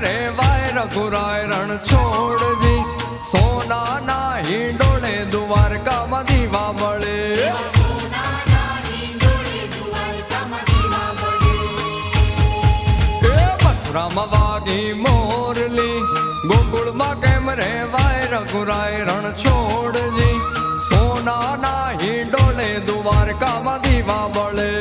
रे वाय रघुराय रण छोड़जी सोना ना हिंडोळे द्वारका में दीवा बळे मथुरा वागी मोरली गोकुल में केम रे वाय रघुराय रण छोड़जी सोना ना हिंडोळे द्वारका में दीवा बळे